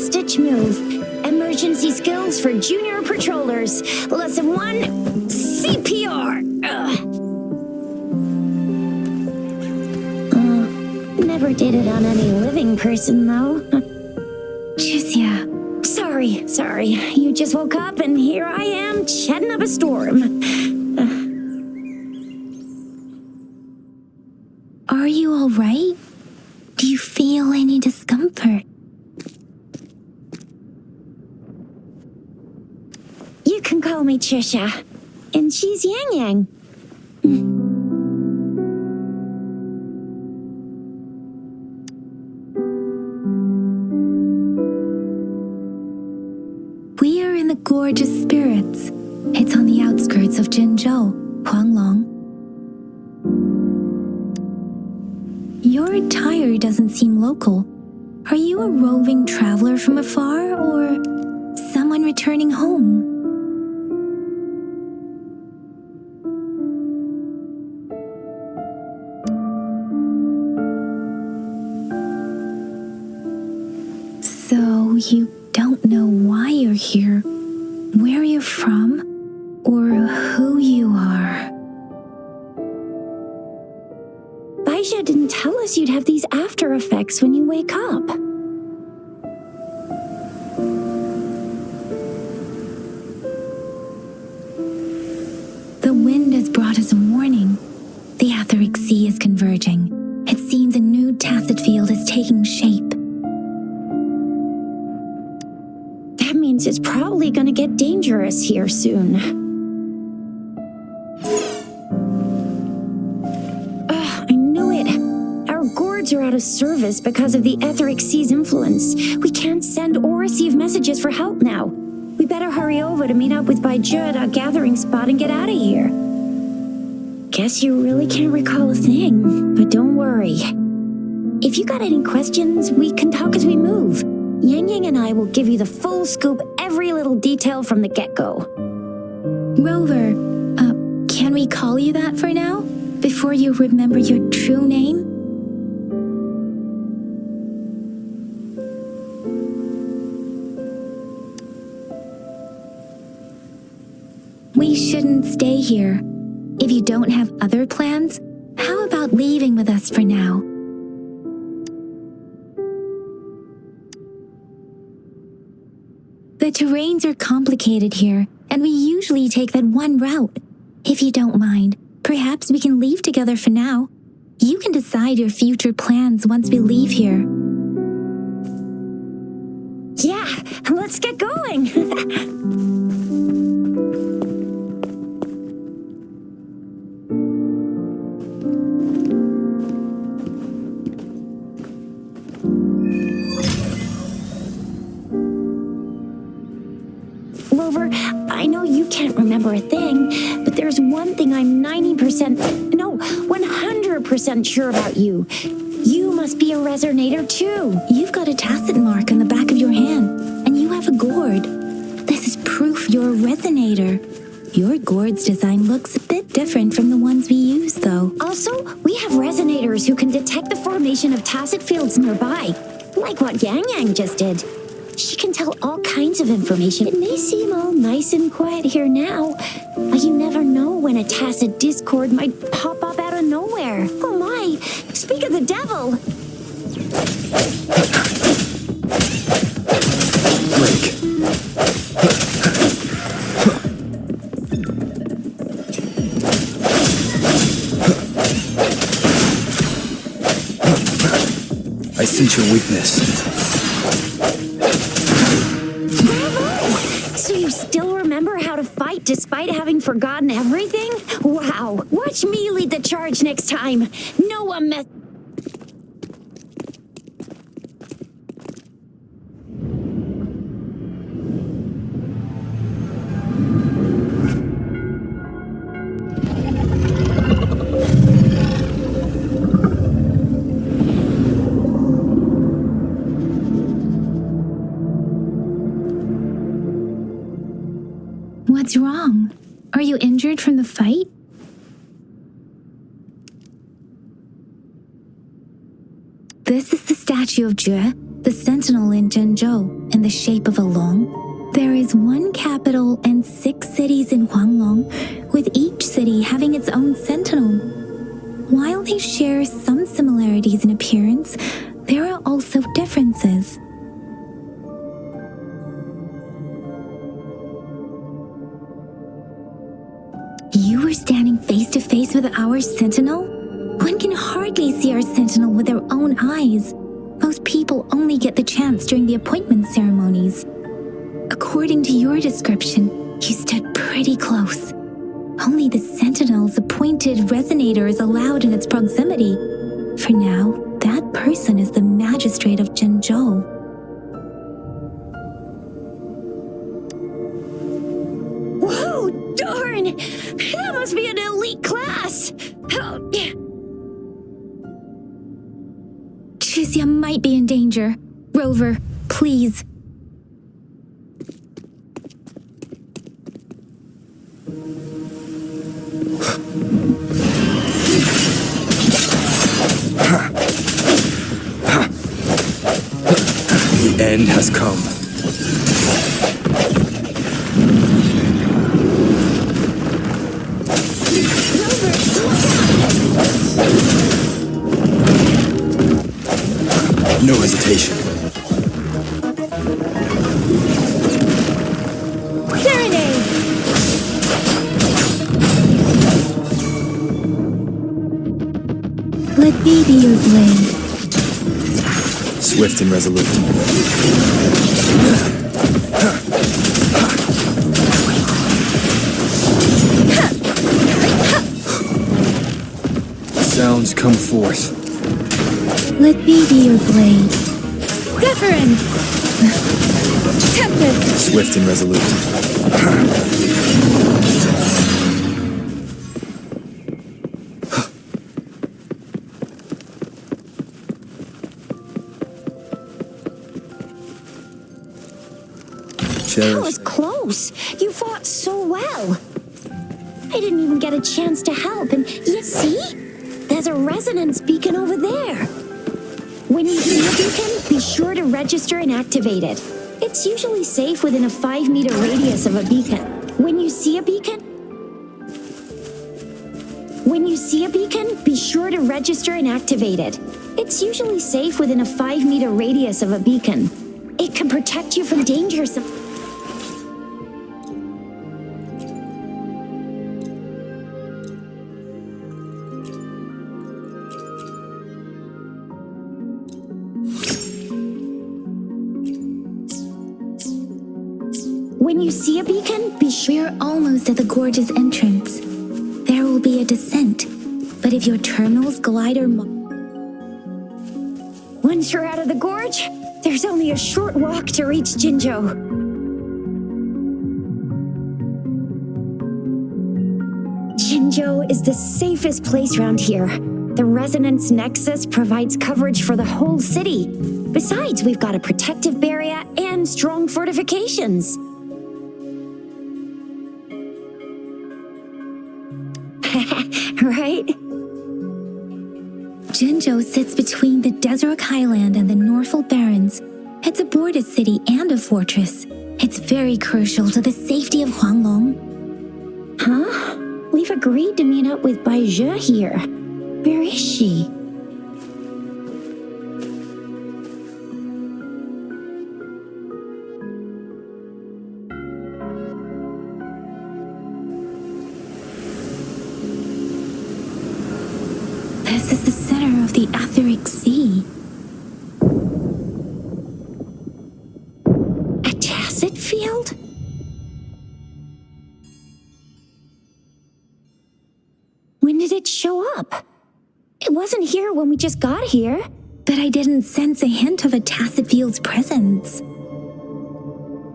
fast-stitch move. Emergency skills for junior patrollers. Lesson 1, CPR. Never did it on any living person, though. Juicia. Sorry. You just woke up and here I am, chatting up a storm. Are you all right? Do you feel any discomfort? You can call me Trisha, and she's Yang Yang. We are in the Gorgeous Spirits. It's on the outskirts of Jinzhou, Huanglong. Your attire doesn't seem local. Are you a roving traveler from afar, or someone returning home? So you don't know why you're here, where you're from, or who you are. Baisha didn't tell us you'd have these after effects when you wake up. The wind has brought us a warning. The Etheric Sea is converging. It seems a new tacit field is taking shape. That means it's probably gonna get dangerous here soon. I knew it. Our gourds are out of service because of the Etheric Sea's influence. We can't send or receive messages for help now. We better hurry over to meet up with Baiju at our gathering spot and get out of here. Guess you really can't recall a thing, but don't worry. If you got any questions, we can talk as we move. Yang Yang and I will give you the full scoop, every little detail from the get-go. Rover, can we call you that for now? Before you remember your true name? We shouldn't stay here. If you don't have other plans, how about leaving with us for now? The terrains are complicated here, and we usually take that one route. If you don't mind, perhaps we can leave together for now. You can decide your future plans once we leave here. Yeah, let's get going. Rover, I know you can't remember a thing, but there's one thing I'm 100% sure about you. You must be a resonator too. You've got a tacit mark on the back of your hand, and you have a gourd. This is proof you're a resonator. Your gourd's design looks a bit different from the ones we use, though. Also, we have resonators who can detect the formation of tacit fields nearby, like what Yang Yang just did. She can tell all kinds of information. It may seem all nice and quiet here now, but you never know when a tacit discord might pop up out of nowhere. Oh my, speak of the devil! Break. I sense your weakness. So you still remember how to fight despite having forgotten everything? Wow, watch me lead the charge next time. No one mess. What's wrong? Are you injured from the fight? This is the statue of Jue, the Sentinel in Zhengzhou in the shape of a long, there is one capital and 6 cities in Huanglong, with each city having its own sentinel. While they share some similarities in appearance, there are also differences. You were standing face to face with our sentinel? One can hardly see our sentinel with their own eyes. Most people only get the chance during the appointment ceremonies. According to your description, you stood pretty close. Only the sentinel's appointed resonator is allowed in its proximity. For now, that person is the magistrate of Zhengzhou. Whoa, darn! That must be an elite class! Oh, Chixia might be in danger. Rover, please. The end has come. No hesitation. Serenade! Let me be your blade. Swift and resolute. Sounds come forth. Let me be your blade. Deference! Tempest! Swift and resolute. That was close. You fought so well. I didn't even get a chance to help, and you see? There's a resonance beacon over there. When you see a beacon, be sure to register and activate it. It's usually safe within a 5-meter radius of a beacon. When you see a beacon, be sure to register and activate it. It's usually safe within a 5-meter radius of a beacon. It can protect you from danger. When you see a beacon, be sure. We're almost at the gorge's entrance. There will be a descent, but if your terminal's glider... Once you're out of the gorge, there's only a short walk to reach Jinzhou. Jinzhou is the safest place around here. The Resonance Nexus provides coverage for the whole city. Besides, we've got a protective barrier and strong fortifications. Right? Jinzhou sits between the Desert Highland and the Norfolk Barrens. It's a border city and a fortress. It's very crucial to the safety of Huanglong. Huh? We've agreed to meet up with Baizhe here. Where is she? This is the center of the Etheric Sea. A tacit field? When did it show up? It wasn't here when we just got here. But I didn't sense a hint of a tacit field's presence.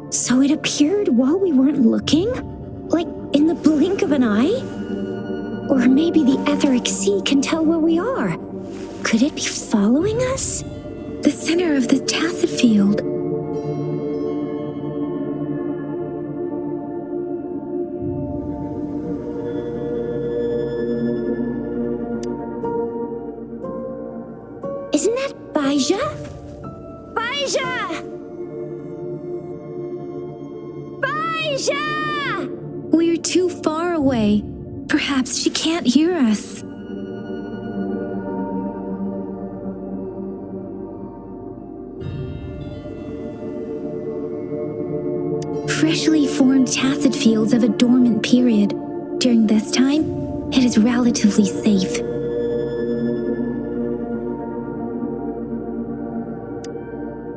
So it appeared while we weren't looking? Like in the blink of an eye? Or maybe the Etheric Sea can tell where we are. Could it be following us? The center of the tacit field. Isn't that Baizhe? Baizhe! Baja! We're too far away. Perhaps she can't hear us. Freshly formed tacet fields have a dormant period. During this time, it is relatively safe.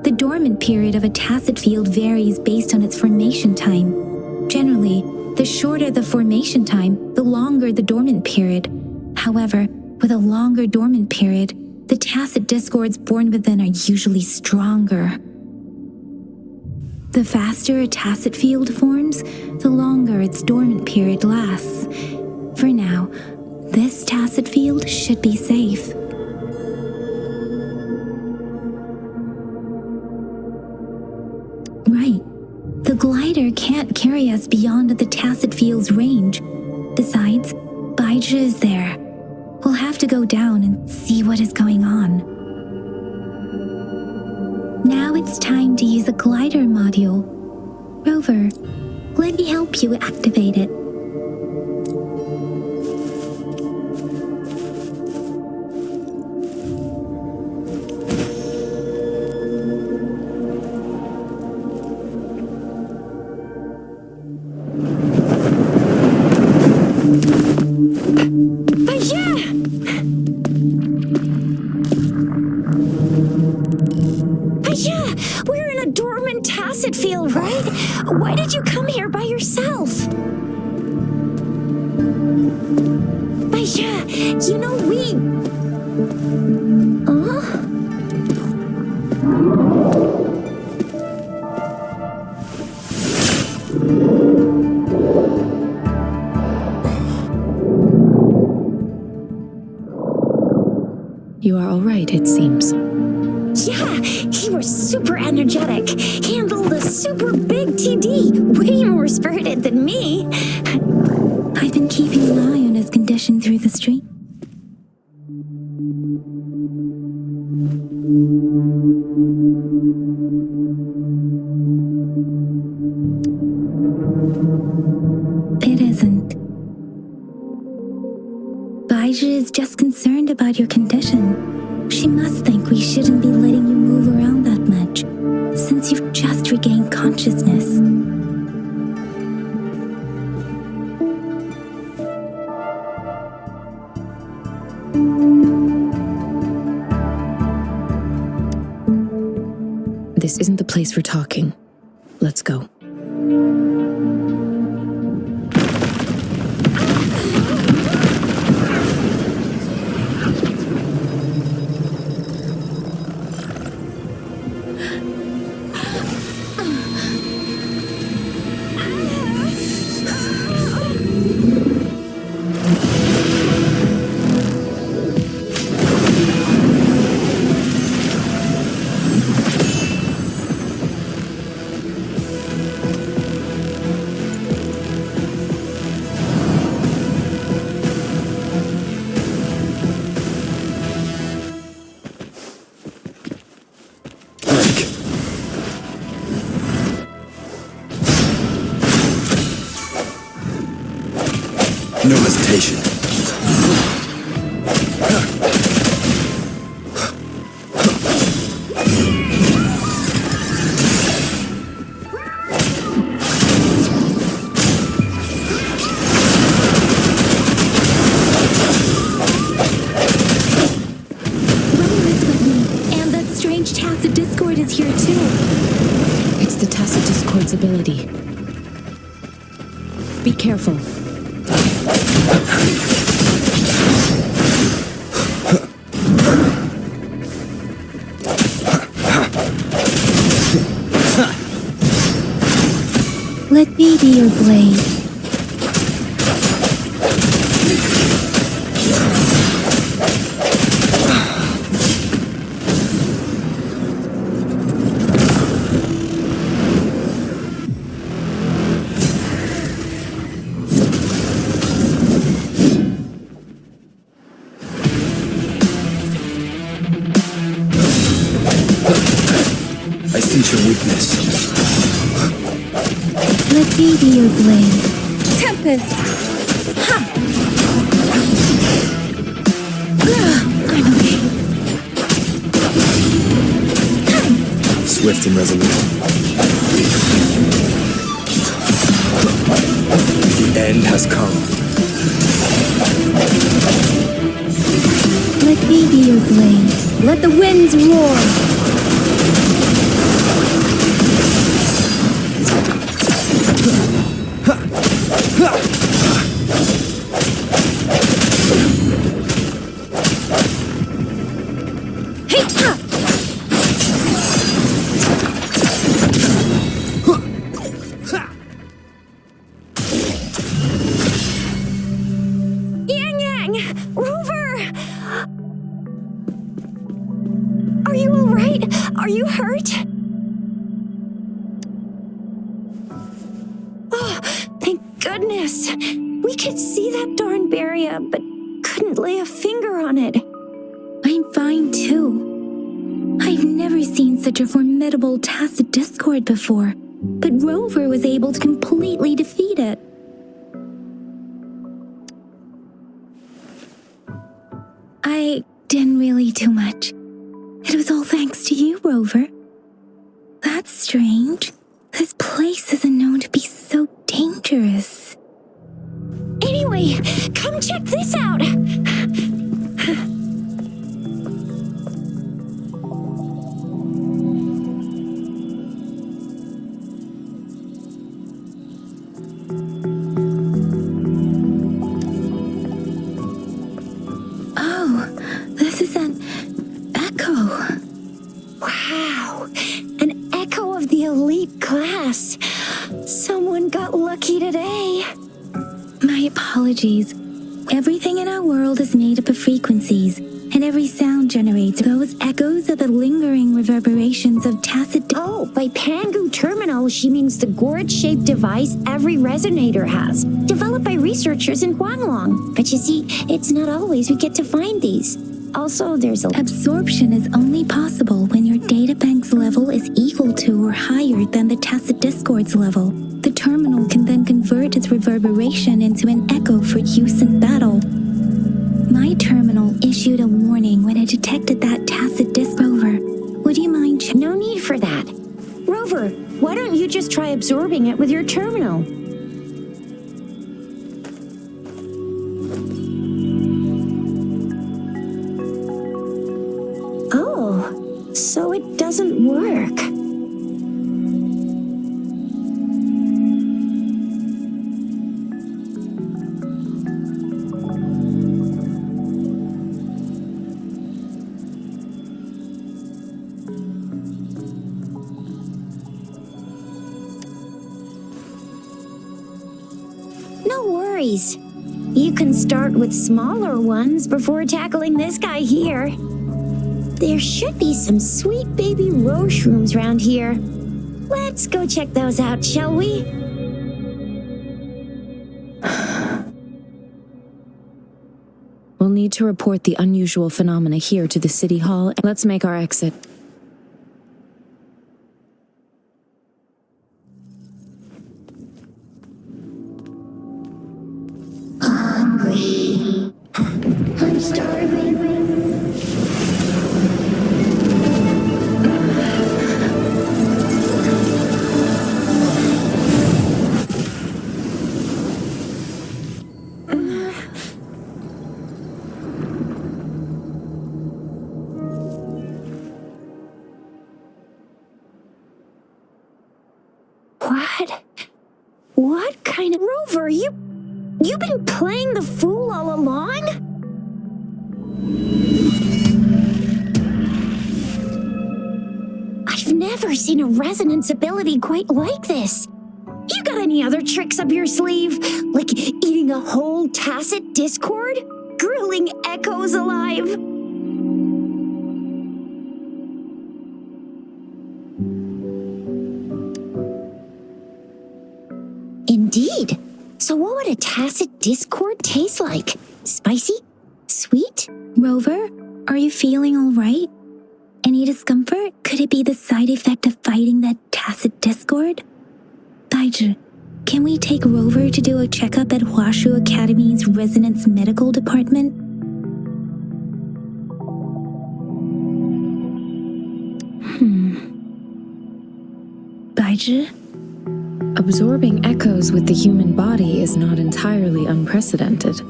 The dormant period of a tacet field varies based on its formation time. Generally, the shorter the formation time, the longer the dormant period. However, with a longer dormant period, the tacet discords born within are usually stronger. The faster a tacet field forms, the longer its dormant period lasts. For now, this tacet field should be safe. Right. The glider can't carry us beyond the tacet field's range. Besides, Baija is there. We'll have to go down and see what is going on. Now it's time to use a glider module. Rover, let me help you activate it. We're in a dormant tacet field, right? Why did you come here by yourself? Baja, you know we... Huh? You are all right, it seems. Yeah, he was super energetic. Handled a super big TD. Way more spirited than me. I've been keeping an eye on his condition through the stream. It isn't. Baija is just concerned about your condition. She must think we shouldn't be letting you move around that much, since you've just regained consciousness. This isn't the place for talking. Let's go. No hesitation. And that strange tacet discord is here too. It's the tacit discord's ability. Be careful. Let me be your blade. I sense your weakness. Let Meteor blade. Tempest. Ha! I'm okay. Swift and resolute. The end has come. Let me be your blade. Let the winds roar. Are you hurt? Oh, thank goodness. We could see that darn barrier, but couldn't lay a finger on it. I'm fine too. I've never seen such a formidable tacit discord before, but Rover was able to completely defeat it. I didn't really do much. It was all thanks to you, Rover. That's strange. This place isn't known to be so dangerous. Anyway, come check this out. Oh, this is an echo. Wow, an echo of the elite class. Someone got lucky today. My apologies. Everything in our world is made up of frequencies, and every sound generates those echoes of the lingering reverberations of tacit. Oh, by Pangu Terminal, she means the gourd-shaped device every resonator has, developed by researchers in Huanglong. But you see, it's not always we get to find these. Also, there's a... Absorption is only possible when your databank's level is equal to or higher than the tacit discord's level. The terminal can then convert its reverberation into an echo for use in battle. My terminal issued a warning when it detected that tacit disc. Rover, would you mind? No need for that. Rover, why don't you just try absorbing it with your terminal? Oh, so it doesn't work. No worries. You can start with smaller ones before tackling this guy here. There should be some sweet baby roche rooms around here. Let's go check those out, shall we? We'll need to report the unusual phenomena here to the City Hall. Let's make our exit. Hungry. I'm starving. What kind of Rover? You've been playing the fool all along? I've never seen a resonance ability quite like this. You got any other tricks up your sleeve? Like eating a whole tacit discord? Grilling echoes alive? Indeed. So what would a tacit discord taste like? Spicy? Sweet? Rover, are you feeling all right? Any discomfort? Could it be the side effect of fighting that tacit discord? 呆着， Can we take Rover to do a checkup at Huashu Academy's Resonance Medical Department? Baizhi? Absorbing echoes with the human body is not entirely unprecedented.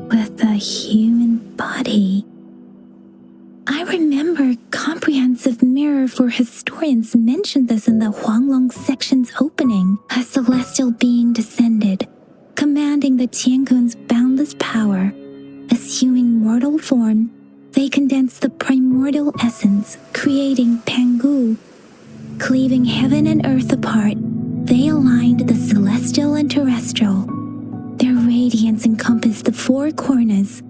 With the human body. I remember Comprehensive Mirror for Historians mentioned this in the Huanglong section's opening. A celestial being descended, commanding the Tiankun's boundless power. Assuming mortal form, they condensed the primordial essence, creating Pangu. Cleaving heaven and earth apart, they aligned the celestial and terrestrial. Their radiance encompassed the four corners.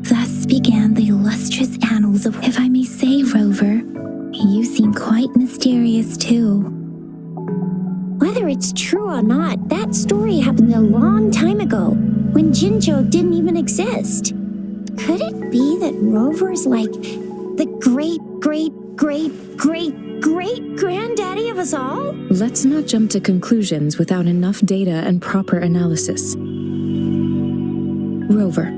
Thus began the illustrious annals of, if I may say, Rover. You seem quite mysterious too. Whether it's true or not, that story happened a long time ago, when Jinzhou didn't even exist. Could it be that Rover's like the great-great-great-great-granddaddy of us all? Let's not jump to conclusions without enough data and proper analysis. Rover.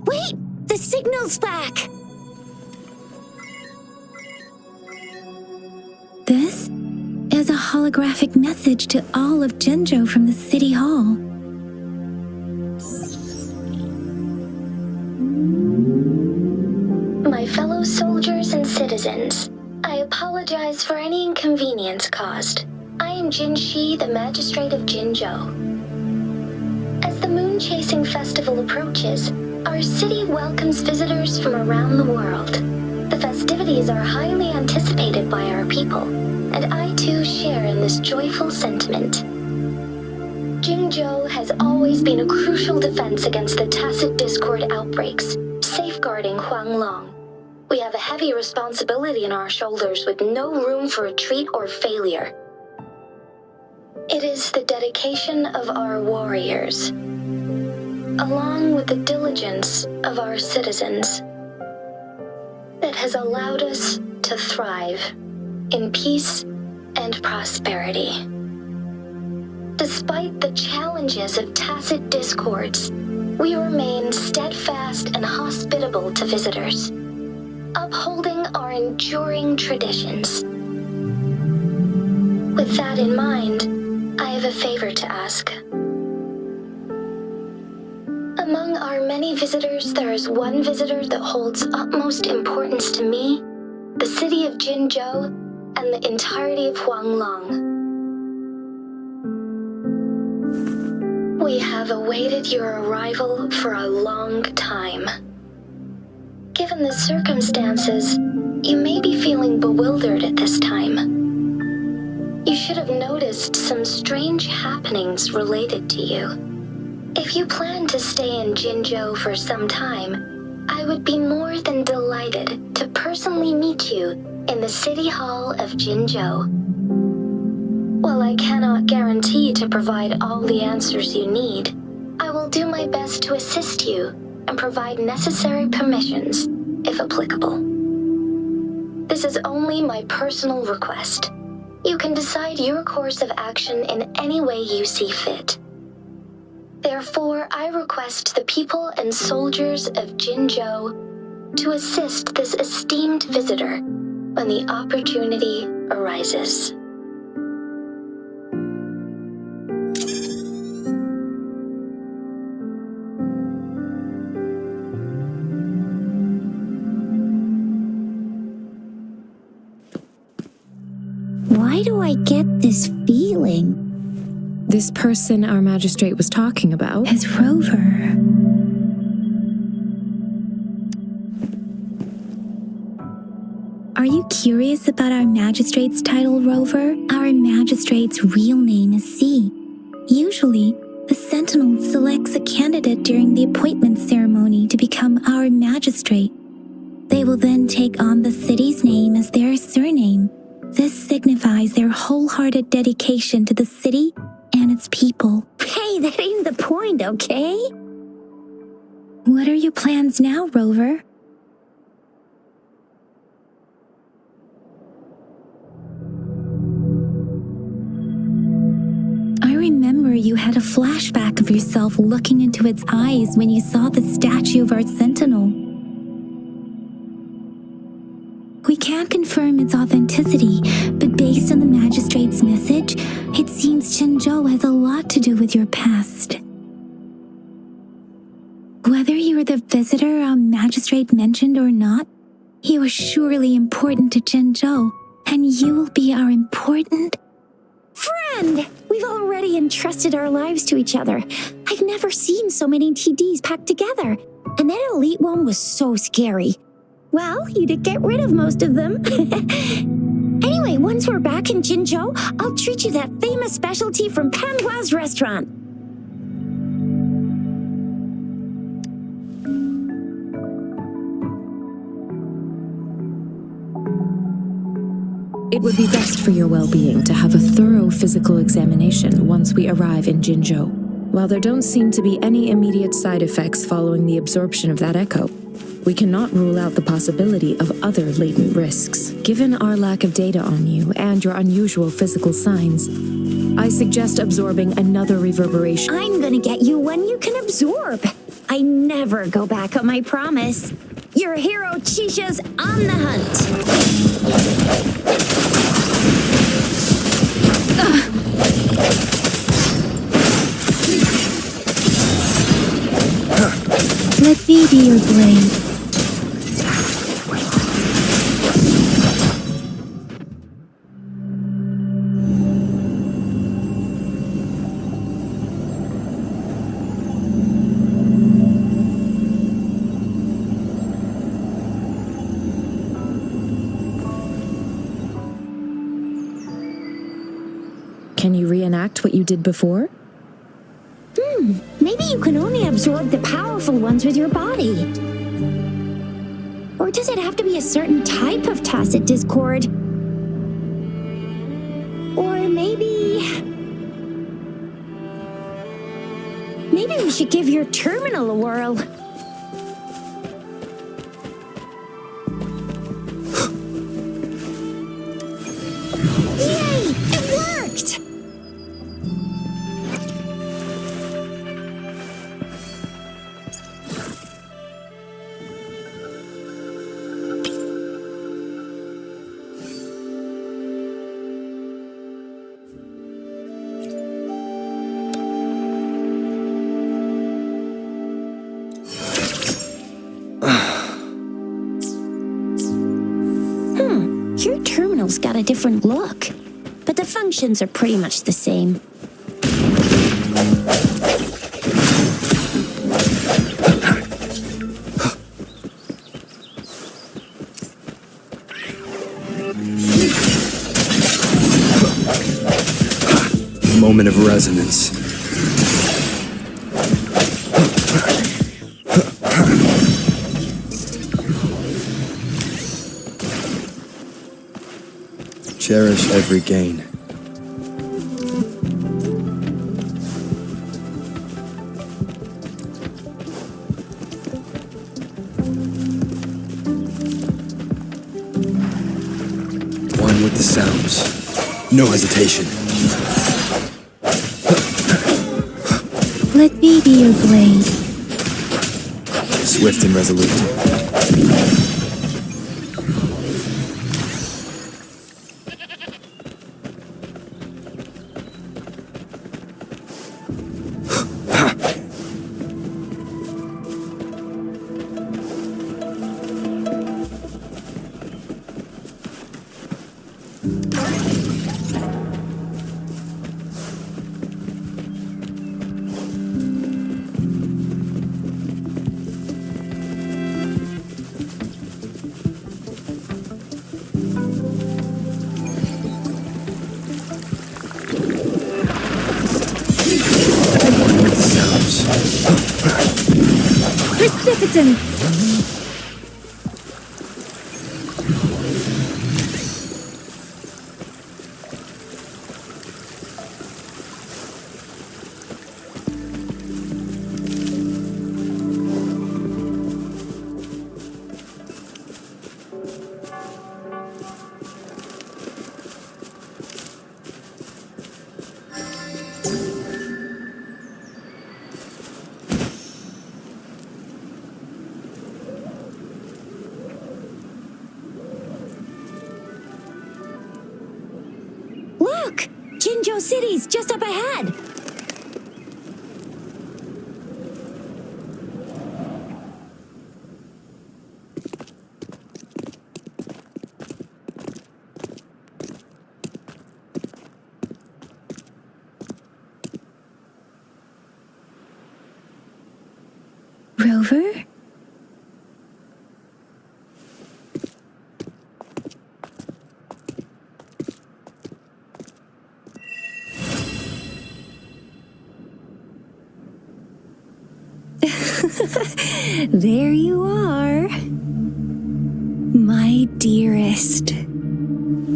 Wait! The signal's back! This is a holographic message to all of Jinzhou from the City Hall. My fellow soldiers and citizens, I apologize for any inconvenience caused. I am Jin Shi, the Magistrate of Jinzhou. As the moon-chasing festival approaches, our city welcomes visitors from around the world. The festivities are highly anticipated by our people, and I too share in this joyful sentiment. Jinzhou has always been a crucial defense against the tacit discord outbreaks, safeguarding Huanglong. We have a heavy responsibility on our shoulders with no room for retreat or failure. It is the dedication of our warriors, along with the diligence of our citizens, that has allowed us to thrive in peace and prosperity. Despite the challenges of tacit discords, we remain steadfast and hospitable to visitors, upholding our enduring traditions. With that in mind, I have a favor to ask. Among our many visitors, there is one visitor that holds utmost importance to me, the city of Jinzhou, and the entirety of Huanglong. We have awaited your arrival for a long time. Given the circumstances, you may be feeling bewildered at this time. You should have noticed some strange happenings related to you. If you plan to stay in Jinzhou for some time, I would be more than delighted to personally meet you in the City Hall of Jinzhou. While I cannot guarantee to provide all the answers you need, I will do my best to assist you and provide necessary permissions, if applicable. This is only my personal request. You can decide your course of action in any way you see fit. Therefore, I request the people and soldiers of Jinzhou to assist this esteemed visitor when the opportunity arises. Why do I get this feeling? This person our magistrate was talking about Is Rover. Are you curious about our magistrate's title, Rover? Our magistrate's real name is C. Usually, the Sentinel selects a candidate during the appointment ceremony to become our magistrate. They will then take on the city's name as their surname, This signifies their wholehearted dedication to the city and its people. Hey, that ain't the point, okay? What are your plans now, Rover? I remember you had a flashback of yourself looking into its eyes when you saw the statue of our sentinel. We can't confirm its authenticity, but based on the magistrate's message, it seems Chenzhou has a lot to do with your past. Whether you were the visitor our magistrate mentioned or not, you are surely important to Chenzhou, and you will be our important friend! We've already entrusted our lives to each other. I've never seen so many TDs packed together, and that elite one was so scary. Well, you did get rid of most of them. Anyway, once we're back in Jinzhou, I'll treat you that famous specialty from Panhua's restaurant. It would be best for your well-being to have a thorough physical examination once we arrive in Jinzhou. While there don't seem to be any immediate side effects following the absorption of that echo, we cannot rule out the possibility of other latent risks. Given our lack of data on you and your unusual physical signs, I suggest absorbing another reverberation. I'm gonna get you one you can absorb. I never go back on my promise. Your hero Chisha's on the hunt. Let me be your blade. Can you reenact what you did before? Maybe you can only absorb the powerful ones with your body. Or does it have to be a certain type of tacit discord? Or maybe we should give your terminal a whirl. Yay! It worked! Your terminal's got a different look, but the functions are pretty much the same. Moment of resonance. Cherish every gain. One with the sounds. No hesitation. Let me be your blade. Swift and resolute. Precipitance! Look! Jinzhou City's just up ahead! Rover? There you are. My dearest.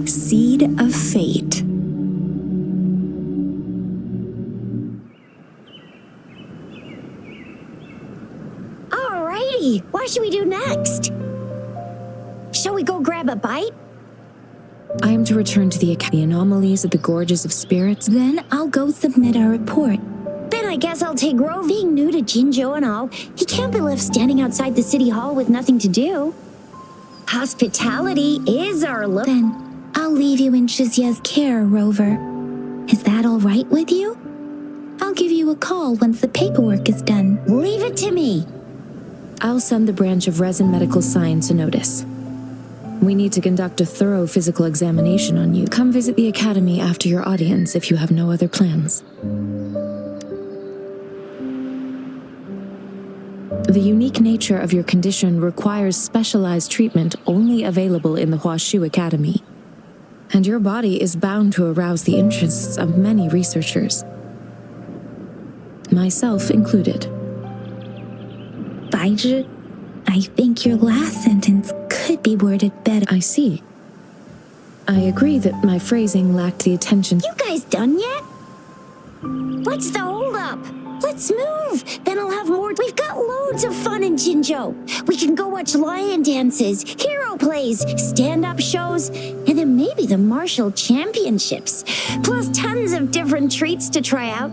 Seed of fate. Alrighty, what should we do next? Shall we go grab a bite? I am to return to the anomalies of the gorges of spirits. Then I'll go submit our report. Then I guess I'll take Grove. Being new to Jinzhou and all, he can't be left standing outside the city hall with nothing to do. Hospitality is our look. Then I'll leave you in Shizia's care, Rover. Is that all right with you? I'll give you a call once the paperwork is done. Leave it to me. I'll send the branch of Resin Medical Science a notice. We need to conduct a thorough physical examination on you. Come visit the academy after your audience if you have no other plans. The unique nature of your condition requires specialized treatment only available in the Huashu Academy. And your body is bound to arouse the interests of many researchers. Myself included. Baizhi, I think your last sentence could be worded better. I see. I agree that my phrasing lacked the attention. You guys done yet? What's the holdup? Let's move. Then I'll have more. We've got loads of fun in Jinzhou. We can go watch lion dances, hero plays, stand-up shows, and then maybe the martial championships. Plus tons of different treats to try out.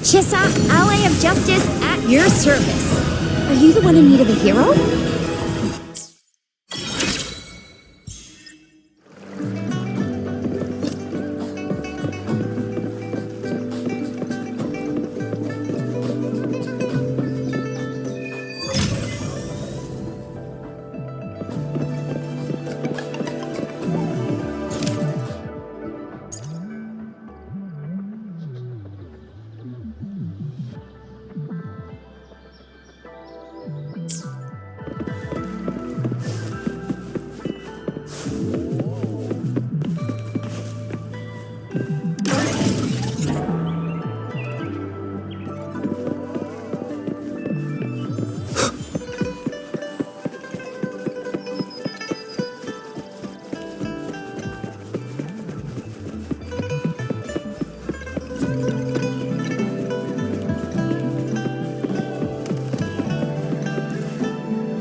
Chissa, ally of justice at your service. Are you the one in need of a hero?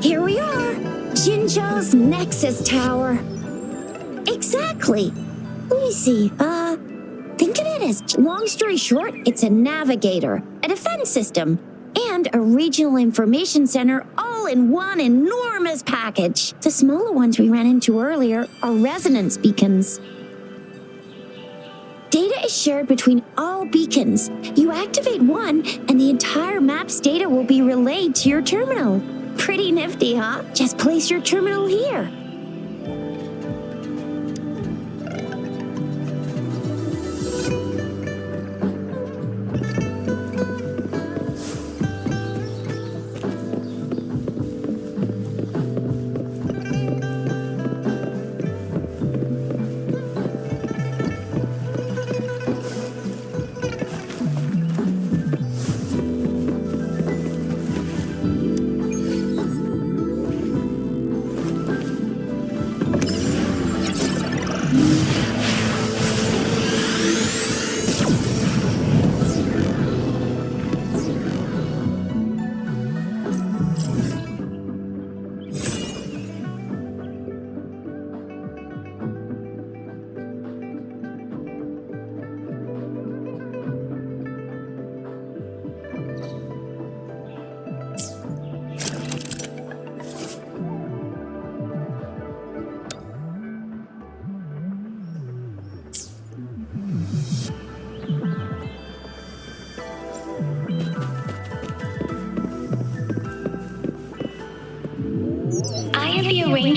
Here we are, Jinzhou's Nexus Tower. Exactly. Let me see, think of it as, long story short, it's a navigator, a defense system, and a regional information center all in one enormous package. The smaller ones we ran into earlier are resonance beacons. Data is shared between all beacons. You activate one, and the entire map's data will be relayed to your terminal. Pretty nifty, huh? Just place your terminal here.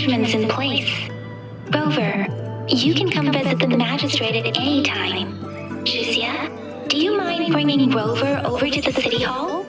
arrangements in place. Rover, you can come visit the magistrate at any time. Juzia, do you mind bringing Rover over to the city hall?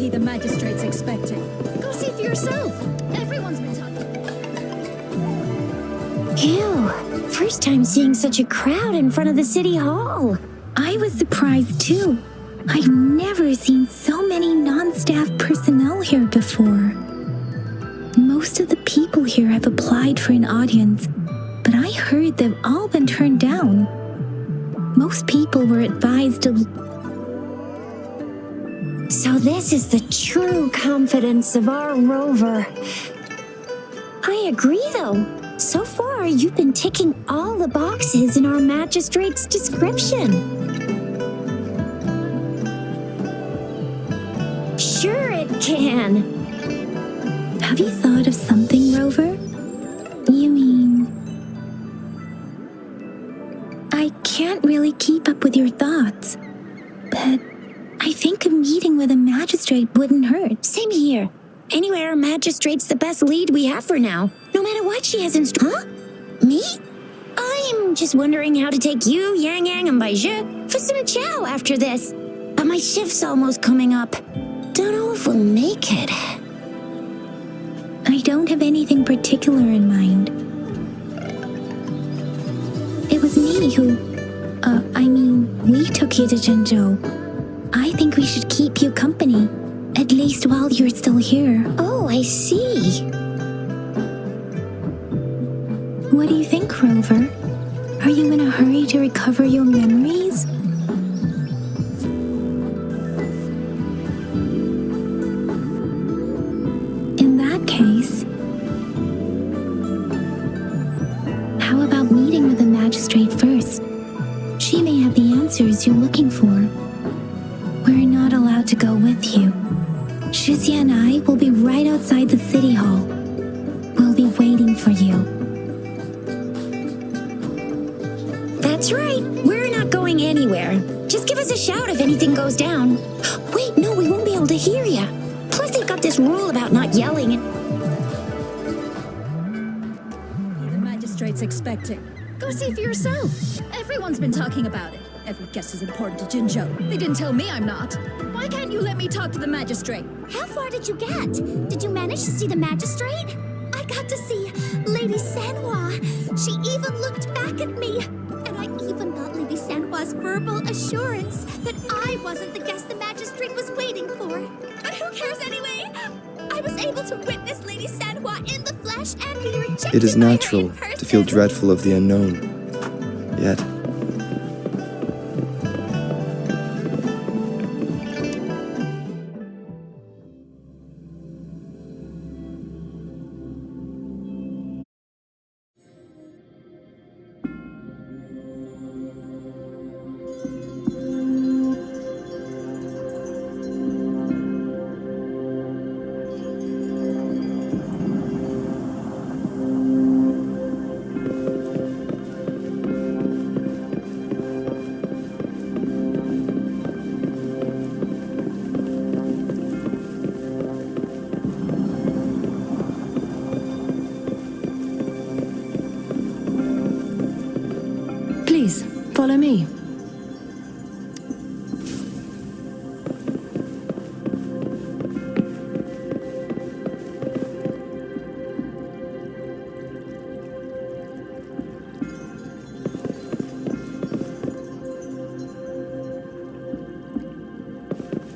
The magistrate's expecting. Go see for yourself. Everyone's been talking. Ew, first time seeing such a crowd in front of the city hall. I was surprised too. I've never seen so many non-staff personnel here before. Most of the people here have applied for an audience, but I heard they've all been turned down. Most people were advised to... So this is the true confidence of our Rover. I agree, though. So far, you've been ticking all the boxes in our magistrate's description. Sure it can. Have you thought of something, Rover? You mean... I can't really keep up with your thoughts, but... I think a meeting with a magistrate wouldn't hurt. Same here. Anyway, our magistrate's the best lead we have for now. No matter what she has in store. Huh? Me? I'm just wondering how to take you, Yang Yang, and Baizhi for some chow after this. But my shift's almost coming up. Don't know if we'll make it. I don't have anything particular in mind. It was me who... we took you to Zhenzhou. I think we should keep you company, at least while you're still here. Oh, I see. What do you think, Rover? Are you in a hurry to recover your memories? In that case, how about meeting with the magistrate first? She may have the answers you're looking for. We're not allowed to go with you. Shizia and I will be right outside the city hall. We'll be waiting for you. That's right. We're not going anywhere. Just give us a shout if anything goes down. Wait, no, we won't be able to hear you. Plus, they've got this rule about not yelling. The magistrate's expecting. Go see for yourself. Everyone's been talking about it. Every guest is important to Jinzhou. They didn't tell me I'm not. Why can't you let me talk to the magistrate? How far did you get? Did you manage to see the magistrate? I got to see Lady Sanhua. She even looked back at me. And I even got Lady Sanhua's verbal assurance that I wasn't the guest the magistrate was waiting for. But who cares anyway? I was able to witness Lady Sanhua in the flesh and be rejected. It is by her natural in person. to feel dreadful of the unknown. Yet, Follow me.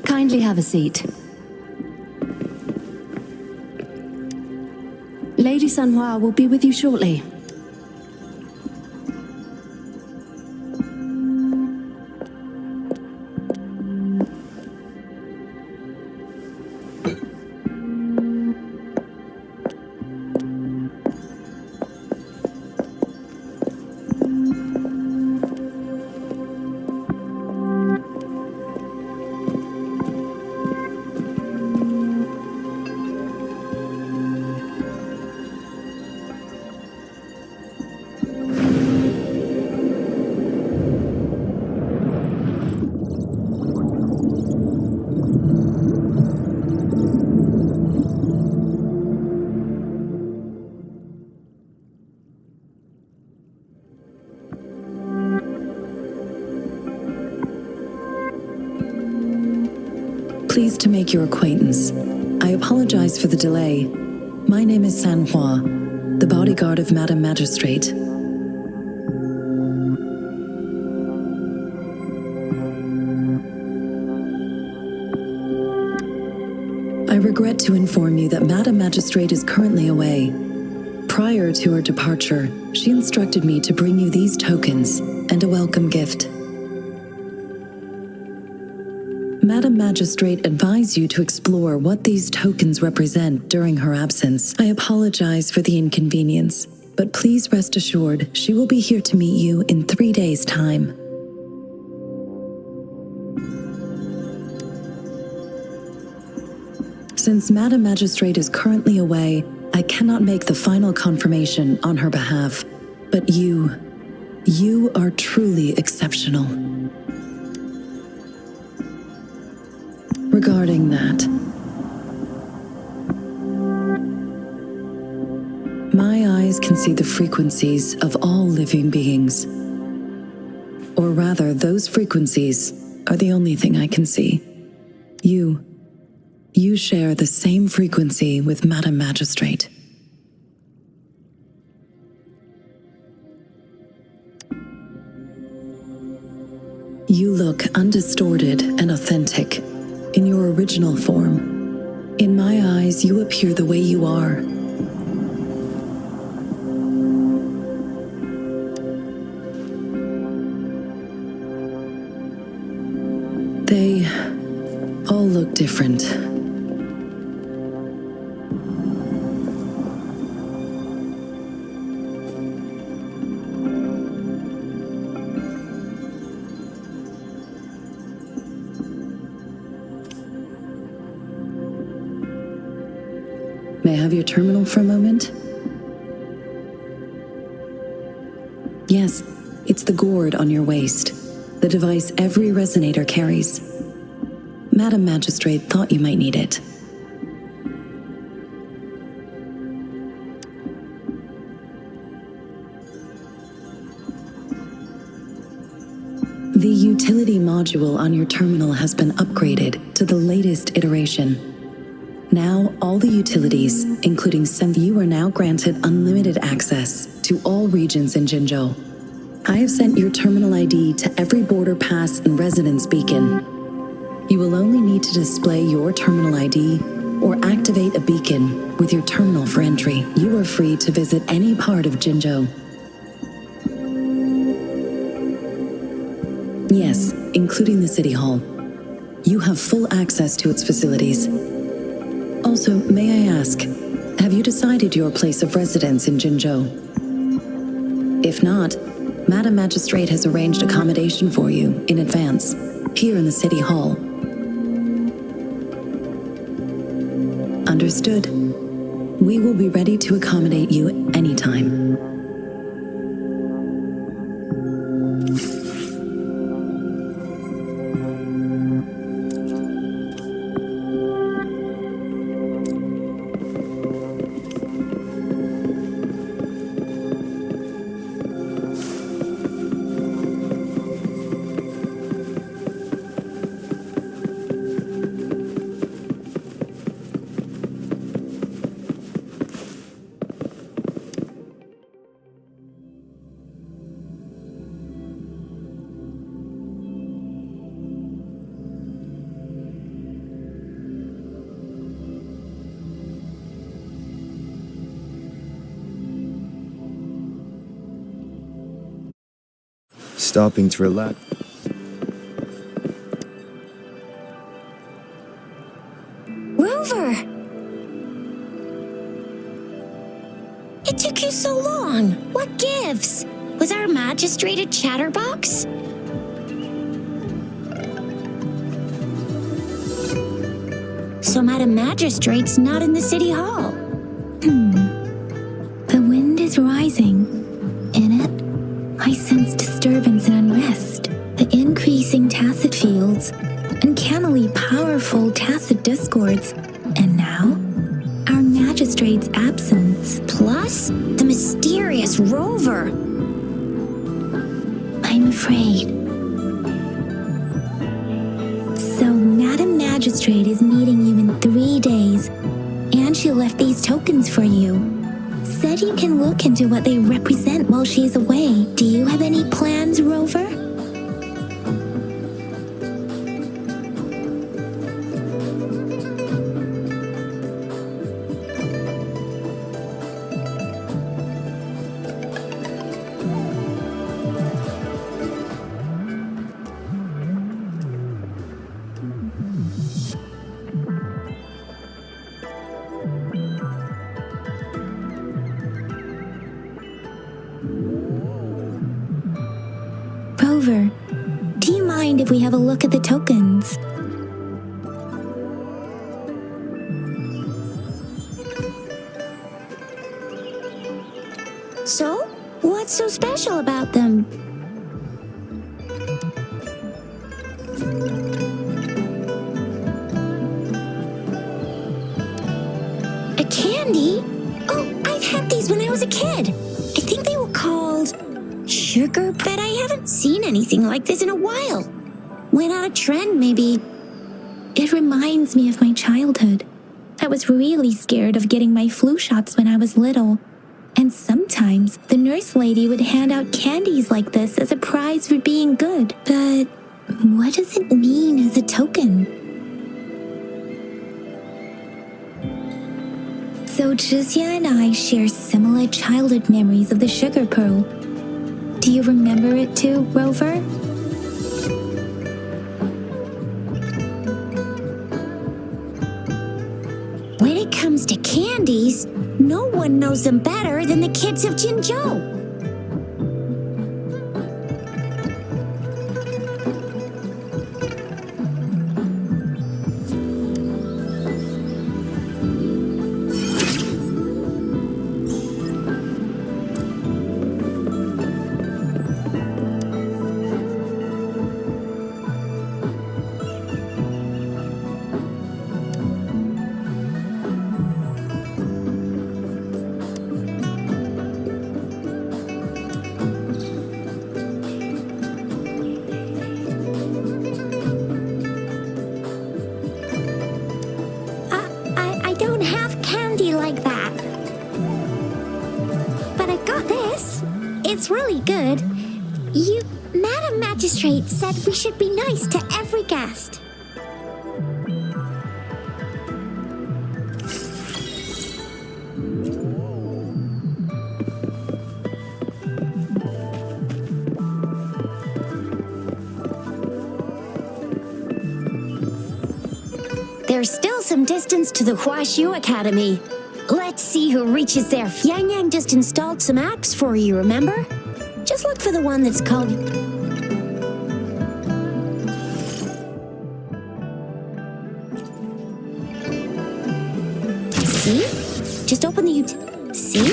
Kindly have a seat. Lady Sanhua will be with you shortly. Pleased to make your acquaintance. I apologize for the delay. My name is Sanhua, the bodyguard of Madam Magistrate. I regret to inform you that Madam Magistrate is currently away. Prior to her departure, she instructed me to bring you these tokens and a welcome gift. Madam Magistrate advised you to explore what these tokens represent during her absence. I apologize for the inconvenience, but please rest assured she will be here to meet you in 3 days' time. Since Madam Magistrate is currently away, I cannot make the final confirmation on her behalf, but you are truly exceptional. Regarding that, my eyes can see the frequencies of all living beings. Or rather, those frequencies are the only thing I can see. You share the same frequency with Madam Magistrate. You look undistorted and authentic in your original form. In my eyes, you appear the way you are. They all look different. May I have your terminal for a moment? Yes, it's the gourd on your waist, the device every resonator carries. Madam Magistrate thought you might need it. The utility module on your terminal has been upgraded to the latest iteration. Now, all the utilities, including you are now granted unlimited access to all regions in Jinzhou. I have sent your terminal ID to every border pass and residence beacon. You will only need to display your terminal ID or activate a beacon with your terminal for entry. You are free to visit any part of Jinzhou. Yes, including the City Hall. You have full access to its facilities. Also, may I ask, have you decided your place of residence in Jinzhou? If not, Madam Magistrate has arranged accommodation for you in advance, here in the City Hall. Understood. We will be ready to accommodate you anytime. stopping to relax. Rover! It took you so long. What gives? Was our magistrate a chatterbox? So Madam Magistrate's not in the city hall. The wind is rising. In it, I sense disturbance and unrest. The increasing tacit fields, uncannily powerful tacit discords, and now, our magistrate's absence. Plus, the mysterious Rover. I'm afraid. So, Madam Magistrate is meeting you in 3 days, and she left these tokens for you. Said you can look into what they represent while she's away. Do you have any plans, Rover? Rover, do you mind if we have a look at the tokens? So, what's so special about them? A candy? Oh, I've had these when I was a kid. I think they were called sugar, but I haven't seen anything like this in a while. Went out of trend, maybe. It reminds me of my childhood. I was really scared of getting my flu shots when I was little. And sometimes the nurse lady would hand out candies like this as a prize for being good. But what does it mean as a token? So Juzia and I share similar childhood memories of the sugar pearl. Do you remember it too, Rover? When it comes to candies, no one knows them better than the kids of Jinzhou. I don't have candy like that. But I got this. It's really good. Madam Magistrate said we should be nice to every guest. There's still some distance to the Huaxiu Academy. Let's see who reaches there. Yang Yang just installed some apps for you, remember? Just look for the one that's called... See? Just open the See?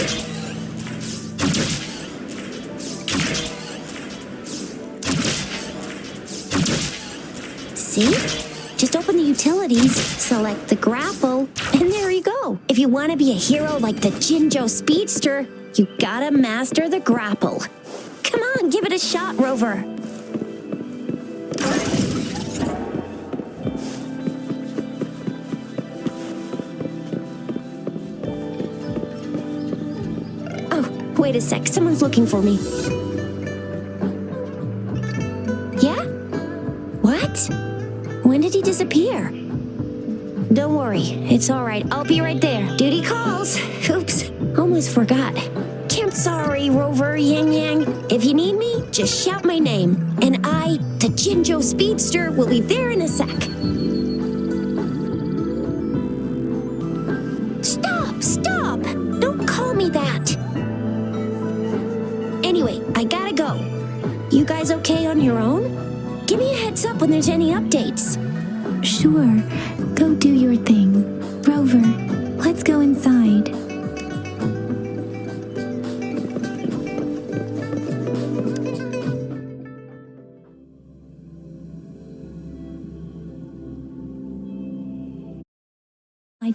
See? Just open the utilities, select the grapple, and there you go. If you want to be a hero like the Jinzhou Speedster, you gotta master the grapple. Come on, give it a shot, Rover. Oh, wait a sec, someone's looking for me. Yeah? What? When did he disappear? Don't worry, it's all right. I'll be right there. Duty calls. Oops, almost forgot. Can't Sorry, Rover, Yang Yang. If you need me, just shout my name. And I, the Jinjo Speedster, will be there in a sec. Stop! Don't call me that. Anyway, I gotta go. You guys okay on your own? Give me a heads up when there's any updates. Sure, go do your thing. Rover, let's go inside.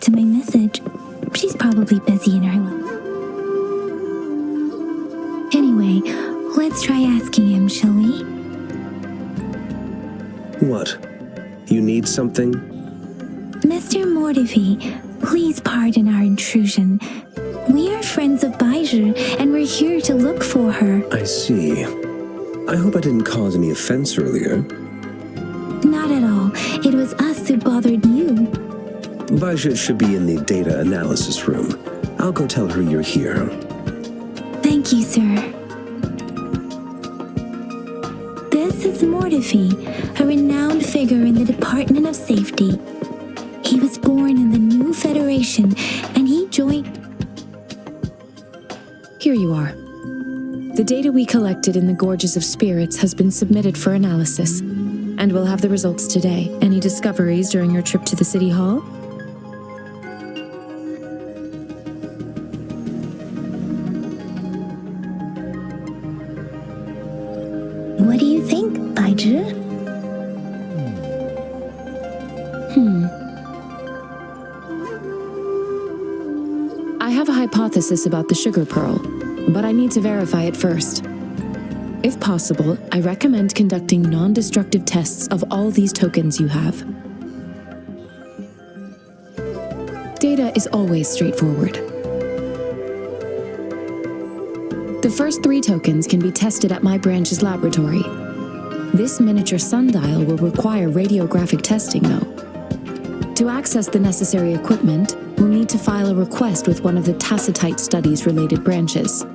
To my message. She's probably busy in her life. Anyway, let's try asking him, shall we? What? You need something? Mr. Mortivy, please pardon our intrusion. We are friends of Baiju, and we're here to look for her. I see. I hope I didn't cause any offense earlier. Not at all. It was us who bothered you. Baiju should be in the data analysis room. I'll go tell her you're here. Thank you, sir. This is Mortivy, a renowned figure in the Department of Safety. He was born in the new Federation, and he joined... Here you are. The data we collected in the Gorges of Spirits has been submitted for analysis, and we'll have the results today. Any discoveries during your trip to the City Hall? What do you think, Baiju? I have a hypothesis about the sugar pearl, but I need to verify it first. If possible, I recommend conducting non-destructive tests of all these tokens you have. Data is always straightforward. The first 3 tokens can be tested at my branch's laboratory. This miniature sundial will require radiographic testing, though. To access the necessary equipment, we'll need to file a request with one of the Tacitite Studies-related branches.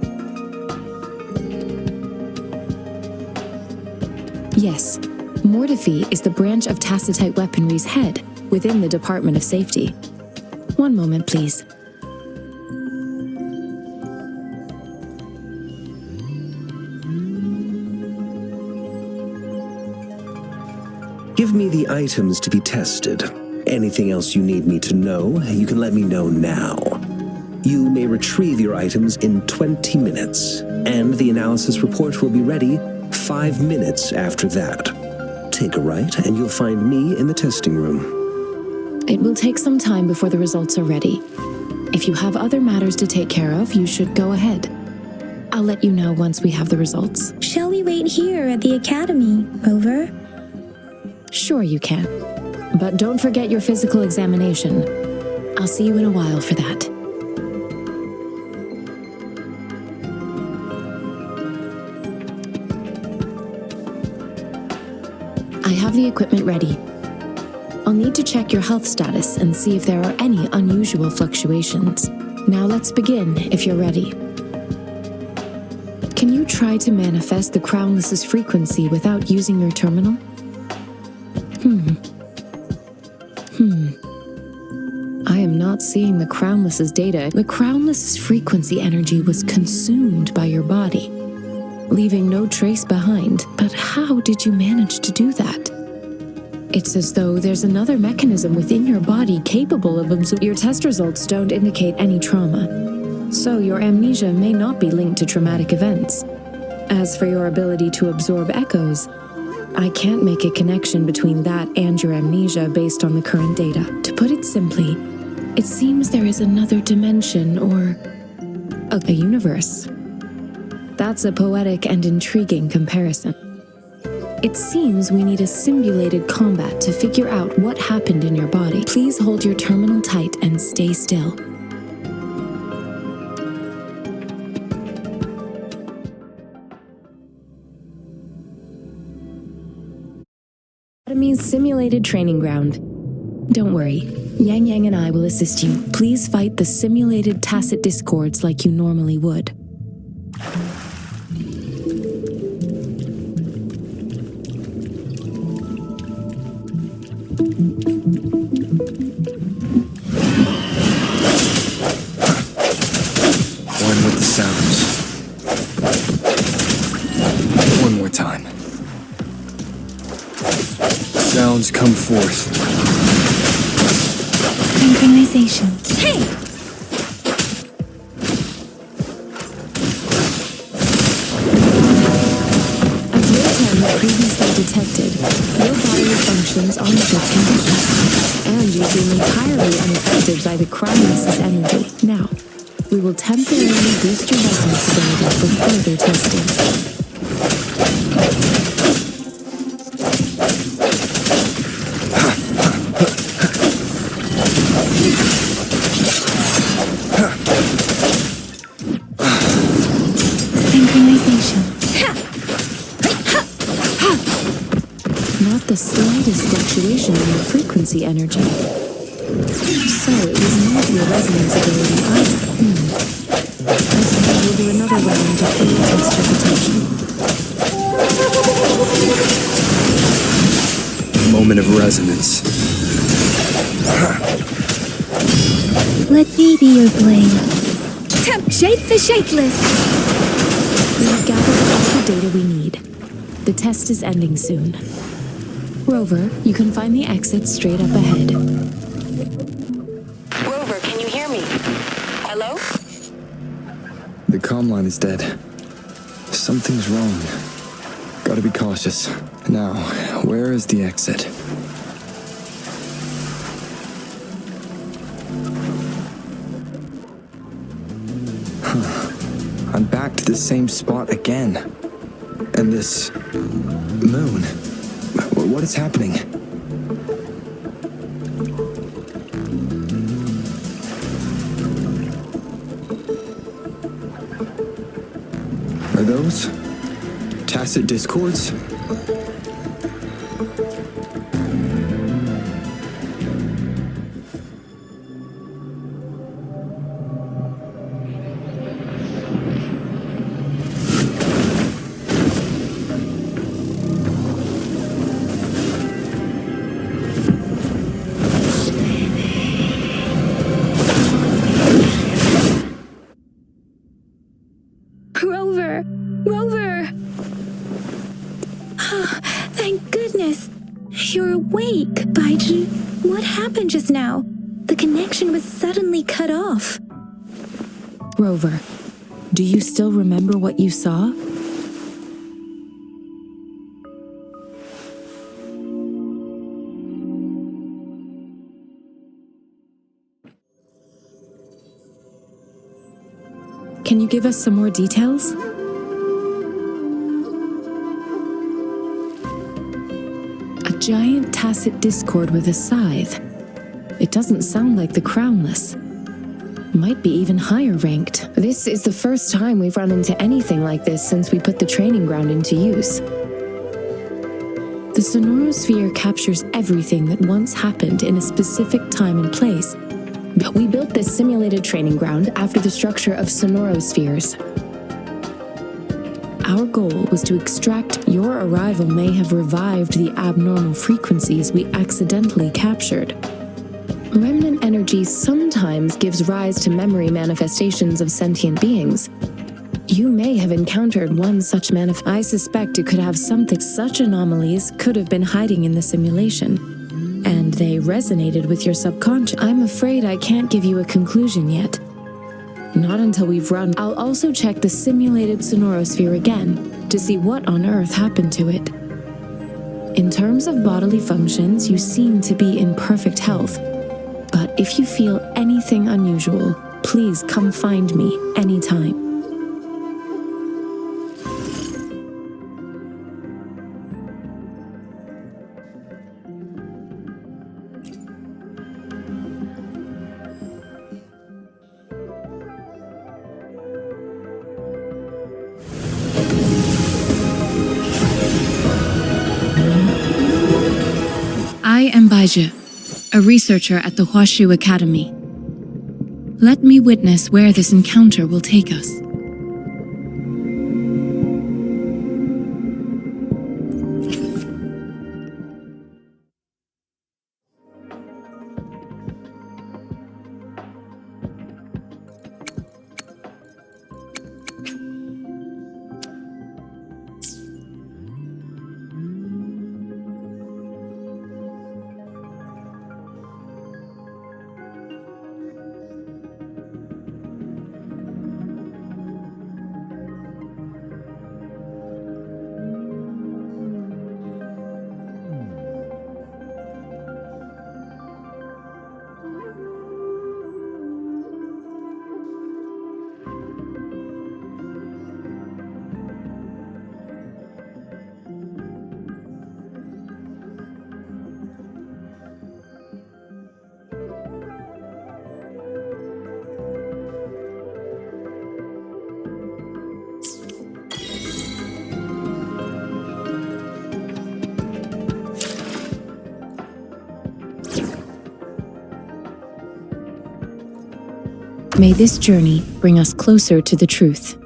Yes, Mortivy is the branch of Tacitite Weaponry's head within the Department of Safety. One moment, please. Give me the items to be tested. Anything else you need me to know, you can let me know now. You may retrieve your items in 20 minutes, and the analysis report will be ready 5 minutes after that. Take a right, and you'll find me in the testing room. It will take some time before the results are ready. If you have other matters to take care of, you should go ahead. I'll let you know once we have the results. Shall we wait here at the Academy, Rover? Sure you can. But don't forget your physical examination. I'll see you in a while for that. I have the equipment ready. I'll need to check your health status and see if there are any unusual fluctuations. Now let's begin, if you're ready. Can you try to manifest the Crownless's frequency without using your terminal? I am not seeing the Crownless's data. The Crownless's frequency energy was consumed by your body, leaving no trace behind. But how did you manage to do that? It's as though there's another mechanism within your body capable of absorbing. Your test results don't indicate any trauma, so your amnesia may not be linked to traumatic events. As for your ability to absorb echoes, I can't make a connection between that and your amnesia based on the current data. To put it simply, it seems there is another dimension or a universe. That's a poetic and intriguing comparison. It seems we need a simulated combat to figure out what happened in your body. Please hold your terminal tight and stay still. Academy's simulated training ground. Don't worry, Yang Yang and I will assist you. Please fight the simulated tacit discords like you normally would. One with the sounds. One more time. Sounds come forth. Synchronization. Hey! As Wuthering previously detected, your bodily functions are in good condition, and you seem entirely unaffected by the Crownless's energy. Now, we will temporarily boost your resonance ability for further testing. Synchronization. Not the slightest fluctuation in your frequency energy. So it was not your resonance ability either. I suppose we'll do another round to fully test your potential. Moment of resonance. Let me be your blade. Shape the shapeless. We have gathered all the data we need. The test is ending soon. Rover, you can find the exit straight up ahead. Rover, can you hear me? Hello? The comm line is dead. Something's wrong. Gotta be cautious. Now, where is the exit? I'm back to the same spot again. And this moon. What is happening? Are those tacit discords? Rover! Oh, thank goodness. You're awake, Baiji. What happened just now? The connection was suddenly cut off. Rover, do you still remember what you saw? Can you give us some more details? A giant tacit discord with a scythe. It doesn't sound like the Crownless. Might be even higher ranked. This is the first time we've run into anything like this since we put the training ground into use. The sonorosphere captures everything that once happened in a specific time and place. We built this simulated training ground after the structure of sonorospheres. Our goal was to extract your arrival may have revived the abnormal frequencies we accidentally captured. Remnant energy sometimes gives rise to memory manifestations of sentient beings. You may have encountered one such I suspect it could have something. Such anomalies could have been hiding in the simulation, and they resonated with your subconscious. I'm afraid I can't give you a conclusion yet. Not until we've run. I'll also check the simulated sonorosphere again to see what on earth happened to it. In terms of bodily functions, you seem to be in perfect health. But if you feel anything unusual, please come find me anytime. I am Baija, a researcher at the Huashu Academy. Let me witness where this encounter will take us. May this journey bring us closer to the truth.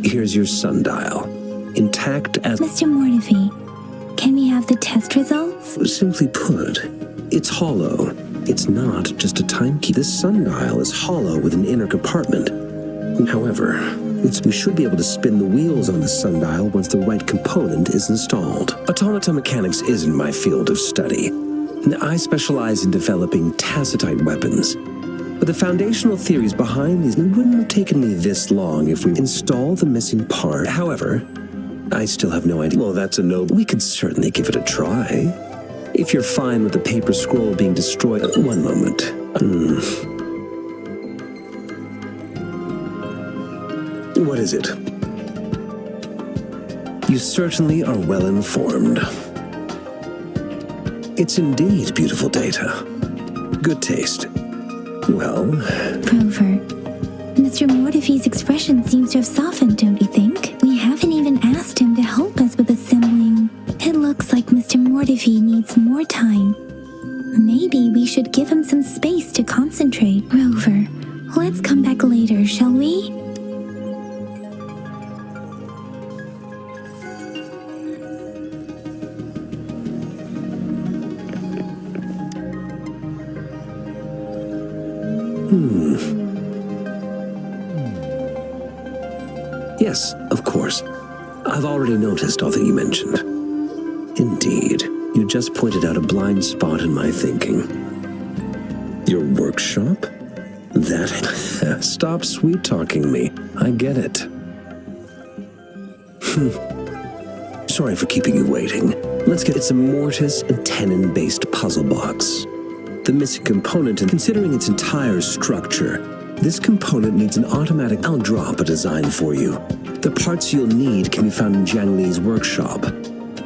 Here's your sundial, intact as... Mr. Mortefi, can we have the test results? Simply put, it's hollow. It's not just a timekeeper. This sundial is hollow with an inner compartment. However, we should be able to spin the wheels on the sundial once the right component is installed. Automata mechanics isn't my field of study. I specialize in developing tacitite weapons. But the foundational theories behind these wouldn't have taken me this long if we install the missing part. However, I still have no idea. Well, that's a no. We could certainly give it a try. If you're fine with the paper scroll being destroyed. One moment. What is it? You certainly are well informed. It's indeed beautiful data. Good taste. Well... Rover, Mr. Mortefi's expression seems to have softened, don't you think? We haven't even asked him to help us with assembling. It looks like Mr. Mortefi needs more time. Maybe we should give him some space to concentrate. Rover, let's come back later, shall we? Yes, of course. I've already noticed all that you mentioned. Indeed, you just pointed out a blind spot in my thinking. Your workshop? That... Stop sweet-talking me. I get it. Sorry for keeping you waiting. Let's get... It's a mortise and tenon-based puzzle box. The missing component, and considering its entire structure, this component needs an automatic... I'll drop a design for you. The parts you'll need can be found in Jiang Li's workshop.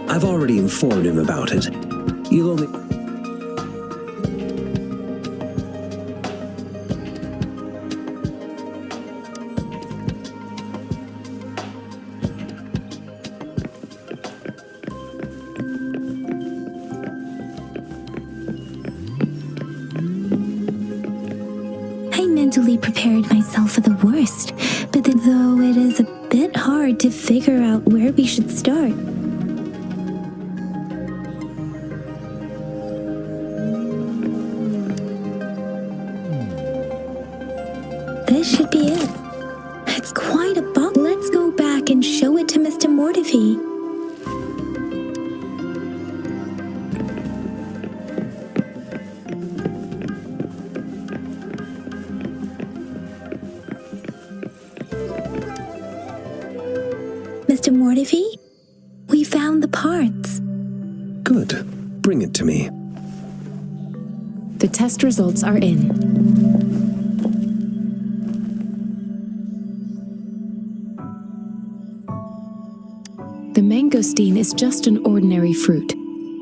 I've already informed him about it. You'll only... I mentally prepared myself for the worst, but though it is a bit hard to figure out where we should start. This should be it. It's quite a box. Let's go back and show it to Mr. Mortefi. Mr. Mortefi, we found the parts. Good. Bring it to me. The test results are in. The mangosteen is just an ordinary fruit.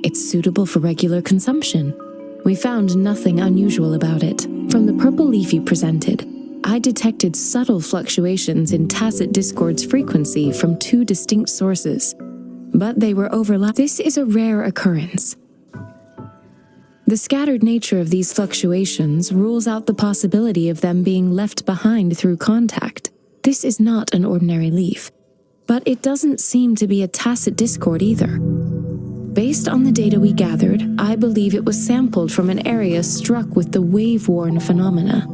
It's suitable for regular consumption. We found nothing unusual about it. From the purple leaf you presented, I detected subtle fluctuations in tacit discord's frequency from two distinct sources, but they were overlapped. This is a rare occurrence. The scattered nature of these fluctuations rules out the possibility of them being left behind through contact. This is not an ordinary leaf, but it doesn't seem to be a tacit discord either. Based on the data we gathered, I believe it was sampled from an area struck with the wave-worn phenomena.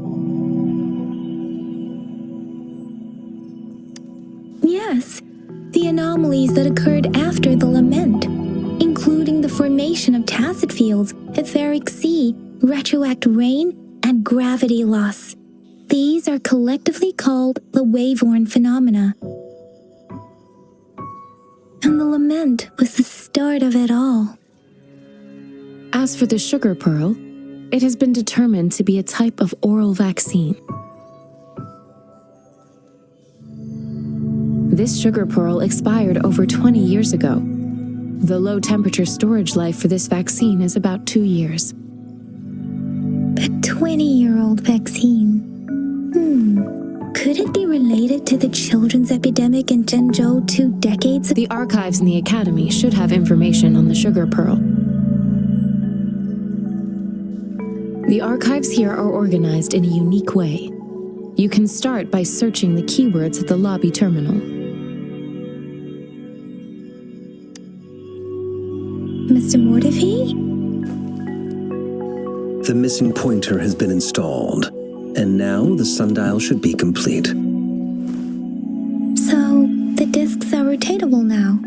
Yes, the anomalies that occurred after the lament, including the formation of tacit fields, etheric sea, retroact rain, and gravity loss. These are collectively called the wave-worn phenomena. And the lament was the start of it all. As for the sugar pearl, it has been determined to be a type of oral vaccine. This sugar pearl expired over 20 years ago. The low-temperature storage life for this vaccine is about 2 years. A 20-year-old vaccine. seen. Could it be related to the children's epidemic in Zhenzhou 2 decades ago? The archives in the Academy should have information on the sugar pearl. The archives here are organized in a unique way. You can start by searching the keywords at the lobby terminal. Mr. Mortefi? The missing pointer has been installed, and now the sundial should be complete. So, the discs are rotatable now?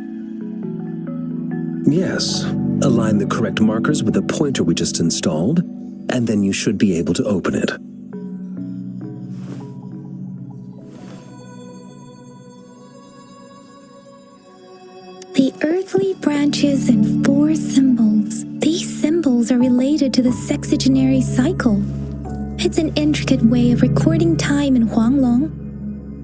Yes. Align the correct markers with the pointer we just installed, and then you should be able to open it. The earthly branches and 4 symbols. These symbols are related to the sexagenary cycle. It's an intricate way of recording time in Huanglong.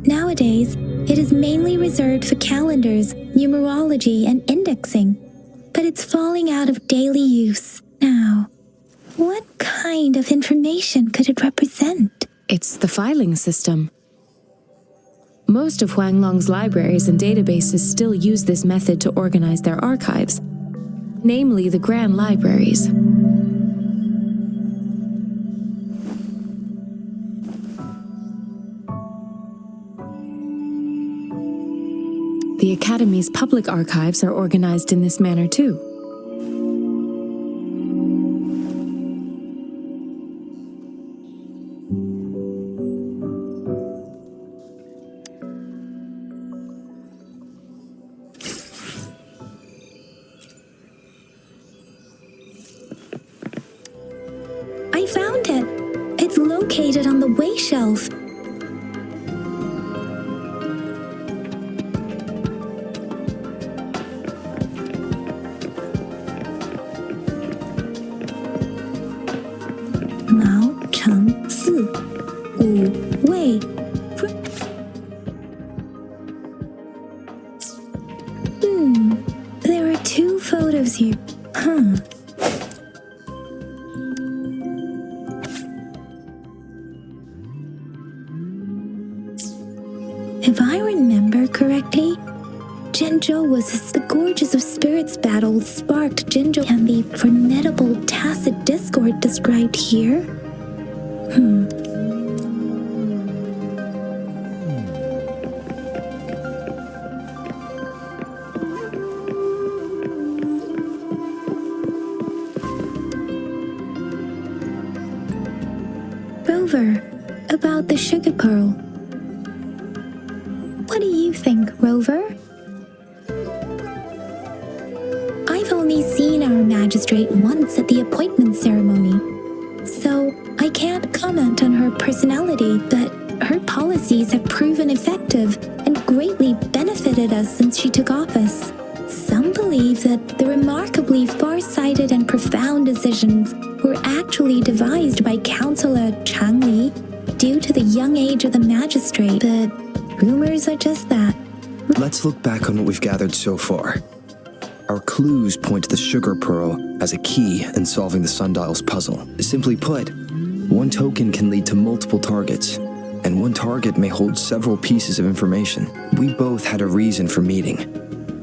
Nowadays, it is mainly reserved for calendars, numerology, and indexing, but it's falling out of daily use now. What kind of information could it represent? It's the filing system. Most of Huanglong's libraries and databases still use this method to organize their archives, namely the Grand Libraries. The Academy's public archives are organized in this manner too. I found it. It's located on the way shelf. There are 2 photos here. If I remember correctly, Zhenzhou was the Gorges of Spirits battle sparked Zhenzhou and the formidable tacit discord described here. Rover, about the sugar pearl. What do you think, Rover? I've only seen our magistrate once at the appointment ceremony, so I can't comment on her personality, but her policies have proven effective and greatly benefited us since she took office. Some believe that the remarkably far-sighted and profound decisions were actually devised by Councillor Chang Li due to the young age of the magistrate, but rumors are just that. Let's look back on what we've gathered so far. Our clues point to the sugar pearl as a key in solving the sundial's puzzle. Simply put, one token can lead to multiple targets, and one target may hold several pieces of information. We both had a reason for meeting.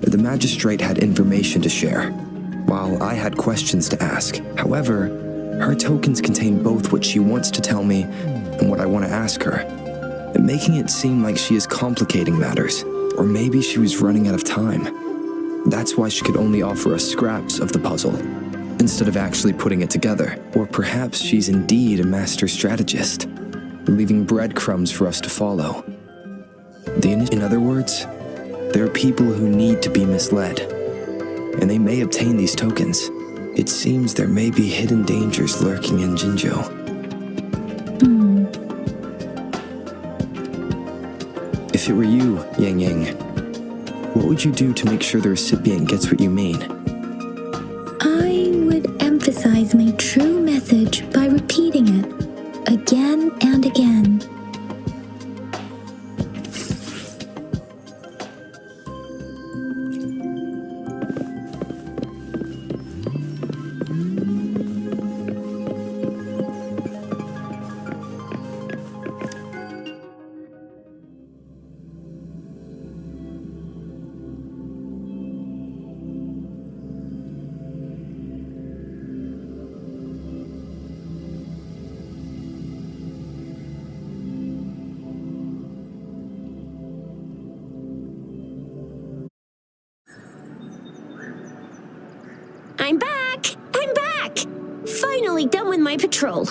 The magistrate had information to share, while I had questions to ask. However, her tokens contain both what she wants to tell me and what I want to ask her, making it seem like she is complicating matters, or maybe she was running out of time. That's why she could only offer us scraps of the puzzle, instead of actually putting it together. Or perhaps she's indeed a master strategist, leaving breadcrumbs for us to follow. In other words, there are people who need to be misled, and they may obtain these tokens. It seems there may be hidden dangers lurking in Jinzhou. If it were you, Yang Yang, what would you do to make sure the recipient gets what you mean? I would emphasize my true message by repeating it again and again. I'm back! I'm back! Finally done with my patrol.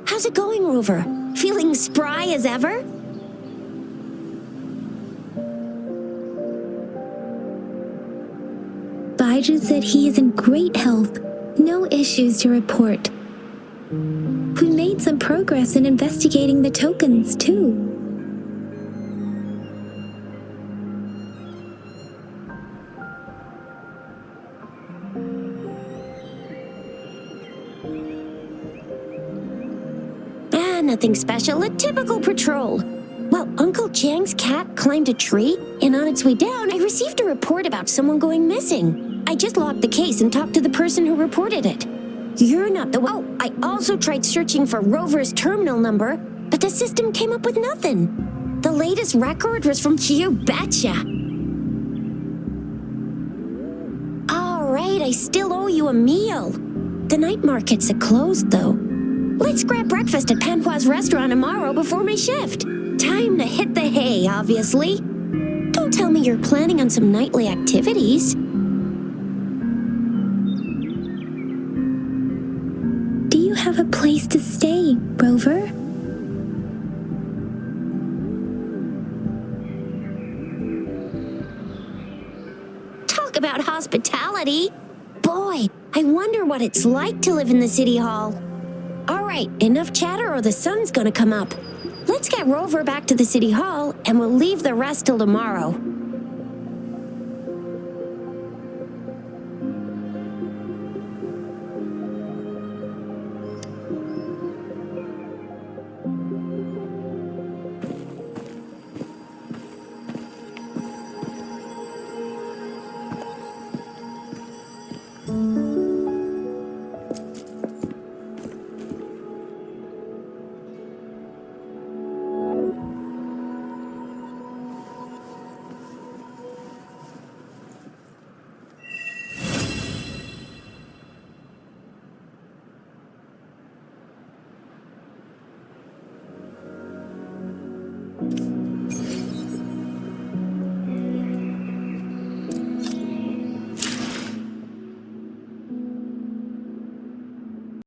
How's it going, Rover? Feeling spry as ever? Baiju said he is in great health. No issues to report. We made some progress in investigating the tokens, too. Nothing special, a typical patrol. Well, Uncle Chang's cat climbed a tree, and on its way down, I received a report about someone going missing. I just locked the case and talked to the person who reported it. You're not the one. Oh, I also tried searching for Rover's terminal number, but the system came up with nothing. The latest record was from You Betcha. All right, I still owe you a meal. The night markets are closed, though. Let's grab breakfast at Panhua's restaurant tomorrow before my shift. Time to hit the hay, obviously. Don't tell me you're planning on some nightly activities. Do you have a place to stay, Rover? Talk about hospitality. Boy, I wonder what it's like to live in the city hall. All right, enough chatter or the sun's gonna come up. Let's get Rover back to the city hall and we'll leave the rest till tomorrow.